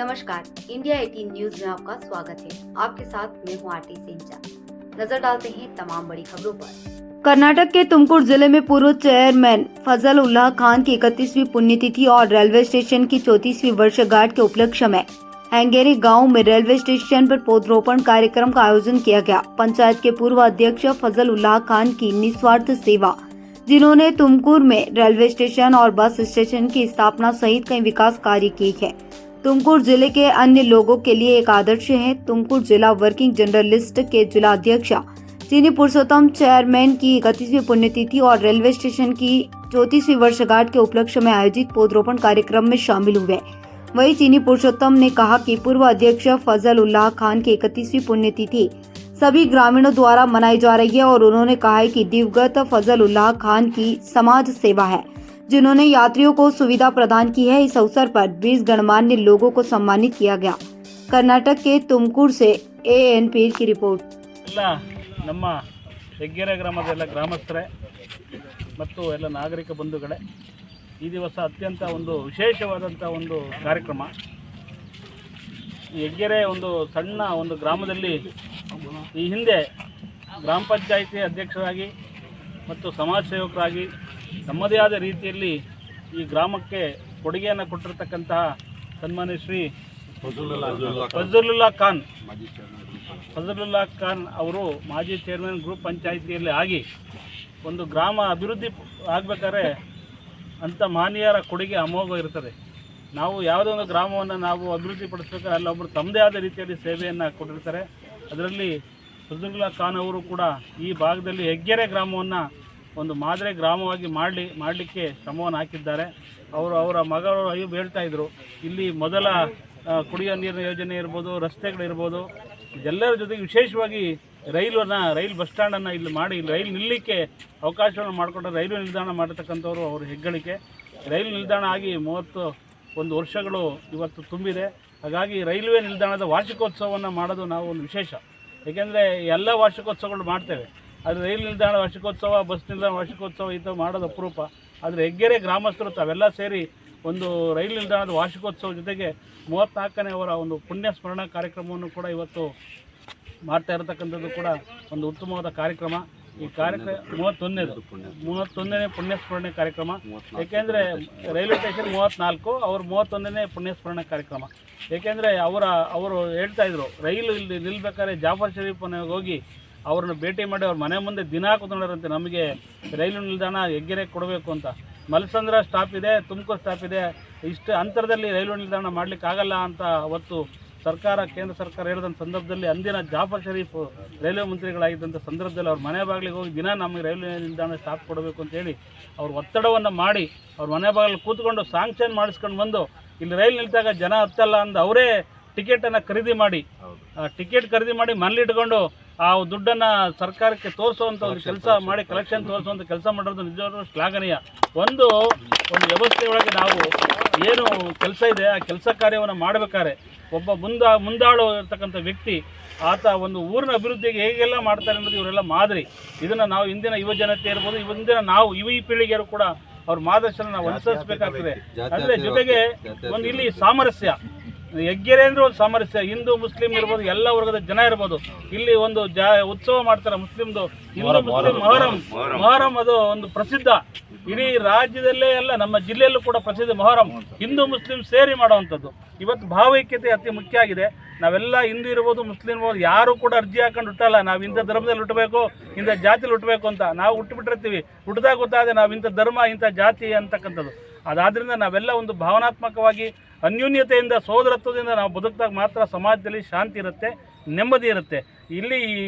नमस्कार, India 18 news में आपका स्वागत है। आपके साथ मैं हूँ आरती सिंचा। नजर डालते हैं तमाम बड़ी खबरों पर। कर्नाटक के तुमकुर जिले में पूर्व चेयरमैन फजल उल्लाह खान की 31वीं पुण्यतिथि और रेलवे स्टेशन की 34वीं वर्षगांठ के उपलक्ष्य में हैंगेरी गांव में रेलवे स्टेशन पर पौधरोपण कार्यक्रम का आयोजन किया गया। पंचायत के पूर्व अध्यक्ष फजल उल्लाह खान की निस्वार्थ सेवा, जिन्होंने तुमकुर में रेलवे स्टेशन और बस स्टेशन की स्थापना सहित कई विकास कार्य किए हैं, तुमकुर जिले के अन्य लोगों के लिए एक आदर्श है। तुमकुर जिला वर्किंग जर्नलिस्ट के जिला अध्यक्ष चीनी पुरुषोत्तम चेयरमैन की 31वीं पुण्यतिथि और रेलवे स्टेशन की 34वीं वर्षगांठ के उपलक्ष्य में आयोजित पौधरोपण कार्यक्रम में शामिल हुए। वहीं चीनी पुरुषोत्तम ने कहा कि पूर्व अध्यक्ष फजल उल्लाह खान की 31वीं पुण्यतिथि सभी ग्रामीणों द्वारा मनाई जा रही है और उन्होंने कहा है कि दिवंगत फजल उल्लाह खान की समाज सेवा है, जिन्होंने यात्रियों को सुविधा प्रदान की है। इस अवसर पर 20 गणमान्य लोगों को सम्मानित किया गया। कर्नाटक के तुमकुर से ANP की रिपोर्ट। ನಮ್ಮ ಹೆಗ್ಗೆರೆ ಗ್ರಾಮದ ಗ್ರಾಮಸ್ಥರೇ ಮತ್ತು ಎಲ್ಲ ನಾಗರಿಕ ಬಂಧುಗಳೇ, ಈ ದಿವಸ ಅತ್ಯಂತ ಒಂದು ವಿಶೇಷವಾದಂಥ ಒಂದು ಕಾರ್ಯಕ್ರಮ. ಈ ಹೆಗ್ಗೆರೆ ಒಂದು ಸಣ್ಣ ಒಂದು ಗ್ರಾಮದಲ್ಲಿ ಈ ಹಿಂದೆ ಗ್ರಾಮ ಪಂಚಾಯಿತಿ ಅಧ್ಯಕ್ಷರಾಗಿ ಮತ್ತು ಸಮಾಜ ಸೇವಕರಾಗಿ ತಮ್ಮದೇ ಆದ ರೀತಿಯಲ್ಲಿ ಈ ಗ್ರಾಮಕ್ಕೆ ಕೊಡುಗೆಯನ್ನು ಕೊಟ್ಟಿರತಕ್ಕಂತಹ ಸನ್ಮಾನ್ಯ ಶ್ರೀ ಫಜಲುಲ್ಲಾ ಖಾನ್ ಅವರು ಮಾಜಿ ಚೇರ್ಮನ್ ಗ್ರೂಪ್ ಪಂಚಾಯಿತಿಯಲ್ಲಿ ಆಗಿ ಒಂದು ಗ್ರಾಮ ಅಭಿವೃದ್ಧಿ ಆಗಬೇಕಾದ್ರೆ ಅಂಥ ಮಹನೀಯರ ಕೊಡುಗೆ ಅಮೋಘ ಇರ್ತದೆ. ನಾವು ಯಾವುದೋ ಒಂದು ಗ್ರಾಮವನ್ನು ನಾವು ಅಭಿವೃದ್ಧಿಪಡಿಸಬೇಕಾದ್ರೆ ಅಲ್ಲೊಬ್ಬರು ತಮ್ಮದೇ ಆದ ರೀತಿಯಲ್ಲಿ ಸೇವೆಯನ್ನು ಕೊಟ್ಟಿರ್ತಾರೆ. ಅದರಲ್ಲಿ ಫಜಲುಲ್ಲಾ ಖಾನ್ ಅವರು ಕೂಡ ಈ ಭಾಗದಲ್ಲಿ ಹೆಗ್ಗೆರೆ ಗ್ರಾಮವನ್ನು ಒಂದು ಮಾದರಿ ಗ್ರಾಮವಾಗಿ ಮಾಡಲಿಕ್ಕೆ ಶ್ರಮವನ್ನು ಹಾಕಿದ್ದಾರೆ. ಅವರ ಮಗಳು ಅಯ್ಯೂಬ್ ಹೇಳ್ತಾಯಿದ್ರು, ಇಲ್ಲಿ ಮೊದಲ ಕುಡಿಯೋ ನೀರಿನ ಯೋಜನೆ ಇರ್ಬೋದು, ರಸ್ತೆಗಳಿರ್ಬೋದು, ಇದೆಲ್ಲರ ಜೊತೆಗೆ ವಿಶೇಷವಾಗಿ ರೈಲ್ ಬಸ್ ಸ್ಟ್ಯಾಂಡನ್ನು ಇಲ್ಲಿ ಮಾಡಿ ರೈಲು ನಿಲ್ಲಲಿಕ್ಕೆ ಅವಕಾಶವನ್ನು ಮಾಡಿಕೊಟ್ಟು ರೈಲ್ವೆ ನಿಲ್ದಾಣ ಮಾಡಿರ್ತಕ್ಕಂಥವ್ರು ಅವ್ರ ಹೆಗ್ಗಳಿಕೆ. ರೈಲು ನಿಲ್ದಾಣ ಆಗಿ 31 ವರ್ಷಗಳು ಇವತ್ತು ತುಂಬಿದೆ. ಹಾಗಾಗಿ ರೈಲ್ವೆ ನಿಲ್ದಾಣದ ವಾರ್ಷಿಕೋತ್ಸವವನ್ನು ಮಾಡೋದು ನಾವು ಒಂದು ವಿಶೇಷ. ಏಕೆಂದರೆ ಎಲ್ಲ ವಾರ್ಷಿಕೋತ್ಸವಗಳು ಮಾಡ್ತೇವೆ, ಆದರೆ ರೈಲು ನಿಲ್ದಾಣ ವಾರ್ಷಿಕೋತ್ಸವ, ಬಸ್ ನಿಲ್ದಾಣ ವಾರ್ಷಿಕೋತ್ಸವ ಇದು ಮಾಡೋದು ಅಪರೂಪ. ಆದರೆ ಹೆಗ್ಗೆರೆ ಗ್ರಾಮಸ್ಥರು ತಾವೆಲ್ಲ ಸೇರಿ ಒಂದು ರೈಲು ನಿಲ್ದಾಣದ ವಾರ್ಷಿಕೋತ್ಸವ ಜೊತೆಗೆ 34ನೇ ಅವರ ಒಂದು ಪುಣ್ಯ ಸ್ಮರಣ ಕಾರ್ಯಕ್ರಮವನ್ನು ಕೂಡ ಇವತ್ತು ಮಾಡ್ತಾ ಇರತಕ್ಕಂಥದ್ದು ಕೂಡ ಒಂದು ಉತ್ತಮವಾದ ಕಾರ್ಯಕ್ರಮ. ಈ ಕಾರ್ಯಕ್ರಮ 31ನೇ ಪುಣ್ಯ ಸ್ಮರಣೆ ಕಾರ್ಯಕ್ರಮ. ಏಕೆಂದರೆ ರೈಲ್ವೆ ಸ್ಟೇಷನ್ 34, ಅವರು 31ನೇ ಪುಣ್ಯ ಸ್ಮರಣೆ ಕಾರ್ಯಕ್ರಮ. ಏಕೆಂದರೆ ಅವರು ಹೇಳ್ತಾಯಿದ್ರು, ರೈಲು ಇಲ್ಲಿ ನಿಲ್ಬೇಕಾದ್ರೆ ಜಾಫರ್ ಶರೀಫ್ ಮನೆಗೆ ಹೋಗಿ ಅವ್ರನ್ನ ಭೇಟಿ ಮಾಡಿ ಅವ್ರ ಮನೆ ಮುಂದೆ ದಿನ ಕೂತ್ಕೊಂಡರಂತೆ, ನಮಗೆ ರೈಲು ನಿಲ್ದಾಣ ಹೆಗ್ಗೆರೆ ಕೊಡಬೇಕು ಅಂತ. ಮಲಸಂದ್ರ ಸ್ಟಾಪ್ ಇದೆ, ತುಮಕೂರು ಸ್ಟಾಪ್ ಇದೆ, ಇಷ್ಟು ಅಂತರದಲ್ಲಿ ರೈಲ್ವೆ ನಿಲ್ದಾಣ ಮಾಡಲಿಕ್ಕಾಗಲ್ಲ ಅಂತ ಅವತ್ತು ಕೇಂದ್ರ ಸರ್ಕಾರ ಹೇಳಿದಂಥ ಸಂದರ್ಭದಲ್ಲಿ ಅಂದಿನ ಜಾಫರ್ ಶರೀಫ್ ರೈಲ್ವೆ ಮಂತ್ರಿಗಳಾಗಿದ್ದಂಥ ಸಂದರ್ಭದಲ್ಲಿ ಅವ್ರ ಮನೆ ಬಾಗಿಲಿಗೆ ಹೋಗಿ ದಿನ ನಮಗೆ ರೈಲ್ವೆ ನಿಲ್ದಾಣ ಸ್ಟಾಪ್ ಕೊಡಬೇಕು ಅಂತೇಳಿ ಅವ್ರು ಒತ್ತಡವನ್ನು ಮಾಡಿ ಅವ್ರ ಮನೆ ಬಾಗಿಲು ಕೂತ್ಕೊಂಡು ಸಾಂಕ್ಷನ್ ಮಾಡಿಸ್ಕೊಂಡು ಬಂದು ಇಲ್ಲಿ ರೈಲು ನಿಲ್ತಾಗ ಜನ ಹತ್ತಲ್ಲ ಅಂದು ಅವರೇ ಟಿಕೆಟನ್ನು ಖರೀದಿ ಮಾಡಿ ಮನೇಲಿಟ್ಕೊಂಡು ಆ ದುಡ್ಡನ್ನು ಸರ್ಕಾರಕ್ಕೆ ತೋರಿಸುವಂಥ ಒಂದು ಕೆಲಸ ಮಾಡಿ, ಕಲೆಕ್ಷನ್ ತೋರಿಸುವಂಥ ಕೆಲಸ ಮಾಡೋದು ನಿಜವಾಗ್ಲೂ ಶ್ಲಾಘನೀಯ. ಒಂದು ವ್ಯವಸ್ಥೆಯೊಳಗೆ ನಾವು ಏನು ಕೆಲಸ ಇದೆ ಆ ಕೆಲಸ ಕಾರ್ಯವನ್ನು ಮಾಡಬೇಕಾದ್ರೆ ಒಬ್ಬ ಮುಂದಾಳು ಇರ್ತಕ್ಕಂಥ ವ್ಯಕ್ತಿ ಆತ ಒಂದು ಊರಿನ ಅಭಿವೃದ್ಧಿಗೆ ಹೇಗೆಲ್ಲ ಮಾಡ್ತಾರೆ ಅನ್ನೋದು ಇವರೆಲ್ಲ ಮಾದರಿ. ಇದನ್ನು ನಾವು ಇಂದಿನ ಯುವ ಜನತೆ ಇರ್ಬೋದು, ಈ ಪೀಳಿಗೆಯರು ಕೂಡ ಅವ್ರ ಮಾರ್ಗದರ್ಶನ ನಾವು ಅನುಸರಿಸಬೇಕಾಗ್ತದೆ. ಅಂದರೆ ಜೊತೆಗೆ ಒಂದು ಇಲ್ಲಿ ಸಾಮರಸ್ಯ, ಹೆಗ್ಗೆರೆ ಅಂದರೆ ಒಂದು ಸಾಮರಸ್ಯ, ಹಿಂದೂ ಮುಸ್ಲಿಂ ಇರ್ಬೋದು, ಎಲ್ಲ ವರ್ಗದ ಜನ ಇರ್ಬೋದು. ಇಲ್ಲಿ ಒಂದು ಉತ್ಸವ ಮಾಡ್ತಾರೆ ಮುಸ್ಲಿಮ್ದು, ಹಿಂದೂ ಮುಸ್ಲಿಂ ಮೊಹರಂ ಅದು ಒಂದು ಪ್ರಸಿದ್ಧ, ಇಡೀ ರಾಜ್ಯದಲ್ಲೇ ಎಲ್ಲ ನಮ್ಮ ಜಿಲ್ಲೆಯಲ್ಲೂ ಕೂಡ ಪ್ರಸಿದ್ಧ ಮೊಹರಂ, ಹಿಂದೂ ಮುಸ್ಲಿಂ ಸೇರಿ ಮಾಡುವಂಥದ್ದು. ಇವತ್ತು ಭಾವೈಕ್ಯತೆ ಅತಿ ಮುಖ್ಯ ಆಗಿದೆ. ನಾವೆಲ್ಲ ಹಿಂದೂ ಇರ್ಬೋದು, ಮುಸ್ಲಿಂ ಇರ್ಬೋದು, ಯಾರು ಕೂಡ ಅರ್ಜಿ ಹಾಕೊಂಡು ಹುಟ್ಟಲ್ಲ ನಾವು ಇಂಥ ಧರ್ಮದಲ್ಲಿ ಹುಟ್ಟಬೇಕು, ಇಂಥ ಜಾತಿಲಿ ಹುಟ್ಟಬೇಕು ಅಂತ. ನಾವು ಹುಟ್ಟುಬಿಟ್ಟಿರ್ತೀವಿ, ಹುಟ್ಟಿದಾಗ ಗೊತ್ತಾದರೆ ನಾವು ಇಂಥ ಧರ್ಮ, ಇಂಥ ಜಾತಿ ಅಂತಕ್ಕಂಥದ್ದು. ಅದಾದ್ರಿಂದ ನಾವೆಲ್ಲ ಒಂದು ಭಾವನಾತ್ಮಕವಾಗಿ ಅನ್ಯೋನ್ಯತೆಯಿಂದ, ಸೋದರತ್ವದಿಂದ ನಾವು ಬದುಕಿದಾಗ ಮಾತ್ರ ಸಮಾಜದಲ್ಲಿ ಶಾಂತಿ ಇರುತ್ತೆ, ನೆಮ್ಮದಿ ಇರುತ್ತೆ. ಇಲ್ಲಿ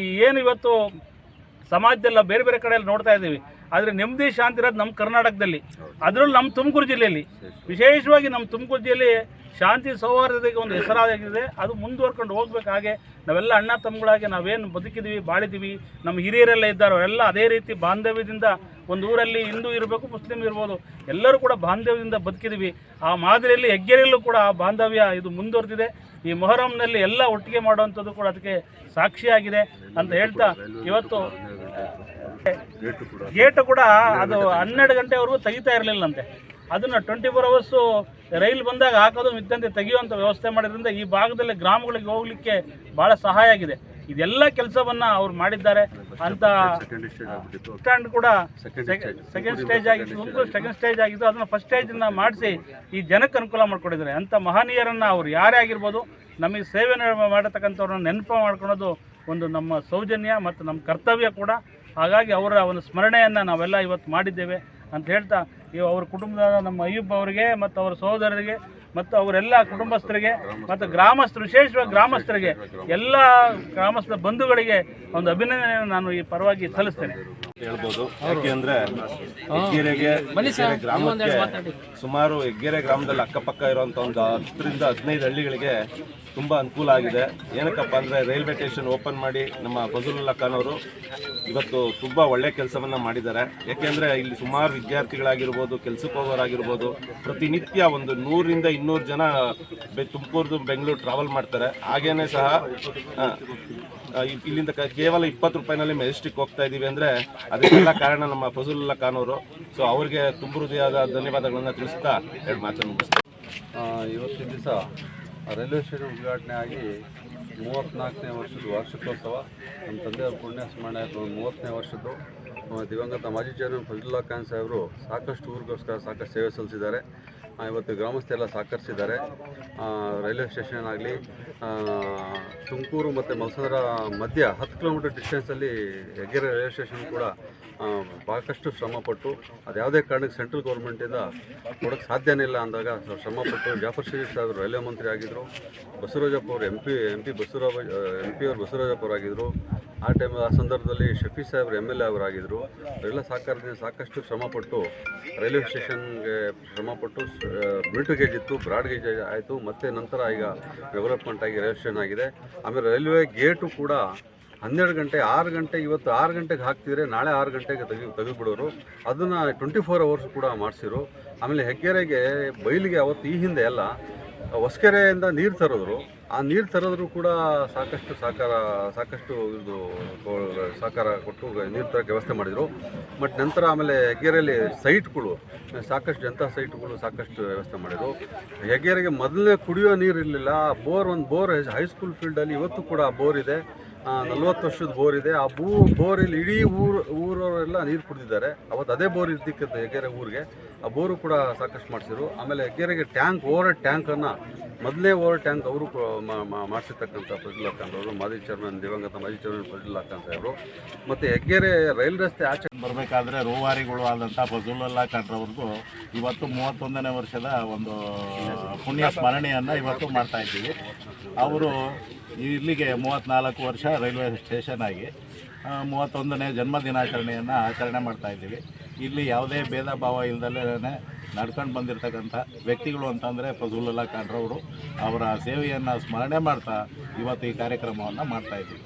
ಏನು ಇವತ್ತು ಸಮಾಜದಲ್ಲ ಬೇರೆ ಬೇರೆ ಕಡೆಯಲ್ಲಿ ನೋಡ್ತಾ ಇದ್ದೀವಿ, ಆದರೆ ನೆಮ್ಮದಿ ಶಾಂತಿ ಇರೋದು ನಮ್ಮ ಕರ್ನಾಟಕದಲ್ಲಿ, ಅದರಲ್ಲೂ ನಮ್ಮ ತುಮಕೂರು ಜಿಲ್ಲೆಯಲ್ಲಿ ವಿಶೇಷವಾಗಿ. ನಮ್ಮ ತುಮಕೂರು ಜಿಲ್ಲೆ ಶಾಂತಿ ಸೌಹಾರ್ದತೆಗೆ ಒಂದು ಹೆಸರಾಗಿದೆ. ಅದು ಮುಂದುವರ್ಕೊಂಡು ಹೋಗ್ಬೇಕು. ಹಾಗೆ ನಾವೆಲ್ಲ ಅಣ್ಣ ತಮ್ಮಗಳಾಗಿ ನಾವೇನು ಬದುಕಿದ್ವಿ, ಬಾಳಿದ್ದೀವಿ, ನಮ್ಮ ಹಿರಿಯರೆಲ್ಲ ಇದ್ದಾರೋ ಎಲ್ಲ ಅದೇ ರೀತಿ ಬಾಂಧವ್ಯದಿಂದ ಒಂದು ಊರಲ್ಲಿ ಹಿಂದೂ ಇರಬೇಕು, ಮುಸ್ಲಿಂ ಇರ್ಬೋದು, ಎಲ್ಲರೂ ಕೂಡ ಬಾಂಧವ್ಯದಿಂದ ಬದುಕಿದ್ವಿ. ಆ ಮಾದರಿಯಲ್ಲಿ ಹೆಗ್ಗೆರೆಯಲ್ಲೂ ಕೂಡ ಆ ಬಾಂಧವ್ಯ ಇದು ಮುಂದುವರೆದಿದೆ. ಈ ಮೊಹರಂನಲ್ಲಿ ಎಲ್ಲ ಒಟ್ಟಿಗೆ ಮಾಡುವಂಥದ್ದು ಕೂಡ ಅದಕ್ಕೆ ಸಾಕ್ಷಿಯಾಗಿದೆ ಅಂತ ಹೇಳ್ತಾ, ಇವತ್ತು ಗೇಟು ಕೂಡ ಅದು 12 ಗಂಟೆವರೆಗೂ ತೆಗಿತಾ ಇರಲಿಲ್ಲಂತೆ. ಅದನ್ನು 24 ಅವರ್ಸು ರೈಲು ಬಂದಾಗ ಹಾಕೋದು ಮಿತ್ತಂತೆ ತೆಗೆಯುವಂಥ ವ್ಯವಸ್ಥೆ ಮಾಡಿದ್ರಿಂದ ಈ ಭಾಗದಲ್ಲಿ ಗ್ರಾಮಗಳಿಗೆ ಹೋಗಲಿಕ್ಕೆ ಭಾಳ ಸಹಾಯ ಆಗಿದೆ. ಇದೆಲ್ಲ ಕೆಲಸವನ್ನು ಅವ್ರು ಮಾಡಿದ್ದಾರೆ ಅಂತ. ಸ್ಟ್ಯಾಂಡ್ ಕೂಡ ಸೆಕೆಂಡ್ ಸ್ಟೇಜ್ ಆಗಿತ್ತು, ತುಮಕೂರು ಸೆಕೆಂಡ್ ಸ್ಟೇಜ್ ಆಗಿತ್ತು. ಅದನ್ನು ಫಸ್ಟ್ ಸ್ಟೇಜನ್ನು ಮಾಡಿಸಿ ಈ ಜನಕ್ಕೆ ಅನುಕೂಲ ಮಾಡಿಕೊಟ್ಟಿದ್ದಾರೆ. ಅಂಥ ಮಹನೀಯರನ್ನು ಅವ್ರು ಯಾರೇ ಆಗಿರ್ಬೋದು, ನಮಗೆ ಸೇವೆ ಮಾಡತಕ್ಕಂಥವ್ರನ್ನ ನೆನಪು ಮಾಡ್ಕೊಳೋದು ಒಂದು ನಮ್ಮ ಸೌಜನ್ಯ ಮತ್ತು ನಮ್ಮ ಕರ್ತವ್ಯ ಕೂಡ. ಹಾಗಾಗಿ ಅವರ ಒಂದು ಸ್ಮರಣೆಯನ್ನು ನಾವೆಲ್ಲ ಇವತ್ತು ಮಾಡಿದ್ದೇವೆ ಅಂತ ಹೇಳ್ತಾ, ಅವ್ರ ಕುಟುಂಬದ ನಮ್ಮ ಅಯ್ಯೂಬ್ ಅವರಿಗೆ ಮತ್ತು ಅವರ ಸಹೋದರರಿಗೆ ಮತ್ತು ಅವರೆಲ್ಲ ಕುಟುಂಬಸ್ಥರಿಗೆ ಮತ್ತು ಗ್ರಾಮಸ್ಥರು, ವಿಶೇಷವಾಗಿ ಗ್ರಾಮಸ್ಥರಿಗೆ, ಎಲ್ಲ ಗ್ರಾಮಸ್ಥ ಬಂಧುಗಳಿಗೆ ಒಂದು ಅಭಿನಂದನೆಯನ್ನು ನಾನು ಈ ಪರವಾಗಿ ಸಲ್ಲಿಸ್ತೇನೆ ಹೇಳ್ಬೋದು. ಯಾಕೆಂದ್ರೆ ಹೆಗ್ಗೆರೆಗೆ ಗ್ರಾಮಕ್ಕೆ ಸುಮಾರು ಹೆಗ್ಗೆರೆ ಗ್ರಾಮದಲ್ಲಿ ಅಕ್ಕಪಕ್ಕ ಇರುವಂಥ ಒಂದು 10 ರಿಂದ 15 ಹಳ್ಳಿಗಳಿಗೆ ತುಂಬ ಅನುಕೂಲ ಆಗಿದೆ. ಏನಕ್ಕಪ್ಪ ಅಂದರೆ ರೈಲ್ವೆ ಸ್ಟೇಷನ್ ಓಪನ್ ಮಾಡಿ ನಮ್ಮ ಫಜಲುಲ್ಲಾ ಖಾನ್ ಅವರು ಇವತ್ತು ತುಂಬ ಒಳ್ಳೆ ಕೆಲಸವನ್ನು ಮಾಡಿದ್ದಾರೆ. ಯಾಕೆಂದರೆ ಇಲ್ಲಿ ಸುಮಾರು ವಿದ್ಯಾರ್ಥಿಗಳಾಗಿರ್ಬೋದು, ಕೆಲಸಕ್ಕೆ ಹೋಗೋರಾಗಿರ್ಬೋದು, ಪ್ರತಿನಿತ್ಯ ಒಂದು 100 ರಿಂದ 200 ಜನ ತುಮಕೂರು ಬೆಂಗಳೂರು ಟ್ರಾವೆಲ್ ಮಾಡ್ತಾರೆ. ಹಾಗೇನೇ ಸಹ ಇಲ್ಲಿಂದ ಕೇವಲ 20 ರೂಪಾಯಿನಲ್ಲಿ ಮೆಜೆಸ್ಟಿಕ್ ಹೋಗ್ತಾ ಇದ್ದೀವಿ ಅಂದರೆ ಅದಕ್ಕೆಲ್ಲ ಕಾರಣ ನಮ್ಮ ಫಜಲುಲ್ಲಾ ಖಾನ್ ಅವರು. ಸೊ ಅವ್ರಿಗೆ ತುಂಬ ಹೃದಯದ ಧನ್ಯವಾದಗಳನ್ನು ತಿಳಿಸ್ತಾ 2 ಮಾತನ್ನು ಮುಗಿಸ್ತಾರೆ. ಇವತ್ತಿನ ದಿವಸ ರೈಲ್ವೆ ಸ್ಟೇಷನ್ ಉದ್ಘಾಟನೆ ಆಗಿ 34ನೇ ವರ್ಷದ ವಾರ್ಷಿಕೋತ್ಸವ. ನಮ್ಮ ತಂದೆಯವ್ರ ಪುಣ್ಯ ಸ್ಮರಣೆ 30ನೇ ವರ್ಷದ್ದು. ದಿವಂಗತ ಮಾಜಿ ಚೇರ್ಮನ್ ಫಜಲುಲ್ಲಾ ಖಾನ್ ಸಾಹೇಬರು ಸಾಕಷ್ಟು ಊರಿಗೋಸ್ಕರ ಸಾಕಷ್ಟು ಸೇವೆ ಸಲ್ಲಿಸಿದ್ದಾರೆ. ಇವತ್ತು ಗ್ರಾಮಸ್ಥರೆಲ್ಲ ಸಹಕರಿಸಿದ್ದಾರೆ. ರೈಲ್ವೆ ಸ್ಟೇಷನ್ ಆಗಲಿ, ತುಮಕೂರು ಮತ್ತು ಮಲ್ಸಂದ್ರ ಮಧ್ಯ 10 ಕಿಲೋಮೀಟರ್ ಡಿಸ್ಟೆನ್ಸಲ್ಲಿ ಹೆಗ್ಗೆರೆ ರೈಲ್ವೆ ಸ್ಟೇಷನ್ ಕೂಡ ಸಾಕಷ್ಟು ಶ್ರಮಪಟ್ಟು, ಅದು ಯಾವುದೇ ಕಾರಣಕ್ಕೆ ಸೆಂಟ್ರಲ್ ಗೌರ್ಮೆಂಟಿಂದ ಕೊಡೋಕ್ಕೆ ಸಾಧ್ಯನೇ ಇಲ್ಲ ಅಂದಾಗ ಶ್ರಮಪಟ್ಟು ಜಾಫರ್ ಶರೀಫ್ ಸಾಹೇಬರು ರೈಲ್ವೆ ಮಂತ್ರಿ ಆಗಿದ್ದರು. ಬಸವರಾಜಪ್ಪ ಅವರು ಎಂ ಪಿ ಅವರು ಬಸವರಾಜಪ್ಪ ಅವರಾಗಿದ್ದರು. ಆ ಸಂದರ್ಭದಲ್ಲಿ ಶಫಿ ಸಾಹೇಬರು MLA ಅವರಾಗಿದ್ದರು. ಅವರೆಲ್ಲ ಸಹಕಾರದಿಂದ ಸಾಕಷ್ಟು ಶ್ರಮಪಟ್ಟು ರೈಲ್ವೆ ಸ್ಟೇಷನ್ಗೆ ಶ್ರಮಪಟ್ಟು ಮೀಟರ್ ಗೇಜ್ ಇತ್ತು, ಬ್ರಾಡ್ ಗೇಜ್ ಆಯಿತು. ಮತ್ತು ನಂತರ ಈಗ ಡೆವಲಪ್ಮೆಂಟ್ ಆಗಿ ರೈಲ್ವೆ ಸ್ಟೇಷನ್ ಆಗಿದೆ. ಆಮೇಲೆ ರೈಲ್ವೆ ಗೇಟು ಕೂಡ 12 ಗಂಟೆ 6 ಗಂಟೆ, ಇವತ್ತು 6 ಗಂಟೆಗೆ ಹಾಕ್ತಿದ್ರೆ ನಾಳೆ 6 ಗಂಟೆಗೆ ತೆಗೆದುಬಿಡೋರು. ಅದನ್ನು 24 ಅವರ್ಸ್ ಕೂಡ ಮಾಡಿಸಿರು. ಆಮೇಲೆ ಹೆಗ್ಗೆರೆಗೆ ಬೈಲಿಗೆ ಅವತ್ತು ಈ ಹಿಂದೆ ಎಲ್ಲ ಹೊಸಕೆರೆಯಿಂದ ನೀರು ತರೋದ್ರು. ಆ ನೀರು ತರೋದ್ರು ಕೂಡ ಸಾಕಷ್ಟು ಇದು ಸಹಕಾರ ಕೊಟ್ಟು ನೀರು ತರೋಕ್ಕೆ ವ್ಯವಸ್ಥೆ ಮಾಡಿದರು. ಬಟ್ ನಂತರ ಆಮೇಲೆ ಹೆಗ್ಗೆರೆಯಲ್ಲಿ ಸೈಟ್ಗಳು ಸಾಕಷ್ಟು ಜನತಾ ಸೈಟ್ಗಳು ಸಾಕಷ್ಟು ವ್ಯವಸ್ಥೆ ಮಾಡಿದರು. ಹೆಗ್ಗೆರೆಗೆ ಮೊದಲನೇ ಕುಡಿಯೋ ನೀರು ಇರಲಿಲ್ಲ. ಒಂದು ಬೋರ್ ಹೈಸ್ಕೂಲ್ ಫೀಲ್ಡಲ್ಲಿ ಇವತ್ತು ಕೂಡ ಬೋರ್ ಇದೆ. 40 ವರ್ಷದ ಬೋರ್ ಇದೆ. ಆ ಬೋರಲ್ಲಿ ಇಡೀ ಊರವರೆಲ್ಲ ನೀರು ಕುಡಿದಿದ್ದಾರೆ. ಅವತ್ತು ಅದೇ ಬೋರ್ ಇದ್ದಕ್ಕಿತ್ತು ಹೆಗ್ಗೆರೆ ಊರಿಗೆ. ಆ ಬೋರು ಕೂಡ ಸಾಕಷ್ಟು ಮಾಡಿಸಿದ್ರು. ಆಮೇಲೆ ಹೆಗ್ಗೆರೆಗೆ ಓವರ್ ಟ್ಯಾಂಕನ್ನು ಮೊದಲೇ ಓವರ್ ಟ್ಯಾಂಕ್ ಅವರು ಮಾಡಿಸಿರ್ತಕ್ಕಂಥ ಫಜಲುಲ್ಲಾ ಖಾನ್ ಅವರು, ದಿವಂಗತ ಮಾಜಿ ಚೇರ್ಮನ್ ಫಜಲುಲ್ಲಾ ಖಾನ್ ಸಾಹೇಬರು. ಮತ್ತು ಹೆಗ್ಗೆರೆ ರೈಲ್ ರಸ್ತೆ ಆಚೆ ಬರಬೇಕಾದ್ರೆ ರೂವಾರಿಗಳು ಆದಂಥ ಫಜಲುಲ್ಲಾ ಖಾನ್ ಅವ್ರಿಗೂ ಇವತ್ತು 31ನೇ ವರ್ಷದ ಒಂದು ಪುಣ್ಯ ಸ್ಮರಣೆಯನ್ನು ಇವತ್ತು ಮಾಡ್ತಾ ಇದ್ದೀವಿ. ಅವರು ಇಲ್ಲಿಗೆ 34 ವರ್ಷ ರೈಲ್ವೆ ಸ್ಟೇಷನ್ ಆಗಿ 31ನೇ ಜನ್ಮ ದಿನಾಚರಣೆಯನ್ನು ಆಚರಣೆ ಮಾಡ್ತಾ ಇದ್ದೀವಿ. ಇಲ್ಲಿ ಯಾವುದೇ ಭೇದ ಭಾವ ಇಲ್ಲದಲ್ಲೇ ನಡ್ಕೊಂಡು ಬಂದಿರತಕ್ಕಂಥ ವ್ಯಕ್ತಿಗಳು ಅಂತಂದರೆ ಫಜಲುಲ್ಲಾ ಖಾನ್ ಅವರು. ಅವರ ಸೇವೆಯನ್ನು ಸ್ಮರಣೆ ಮಾಡ್ತಾ ಇವತ್ತು ಈ ಕಾರ್ಯಕ್ರಮವನ್ನು ಮಾಡ್ತಾ ಇದ್ದೀವಿ.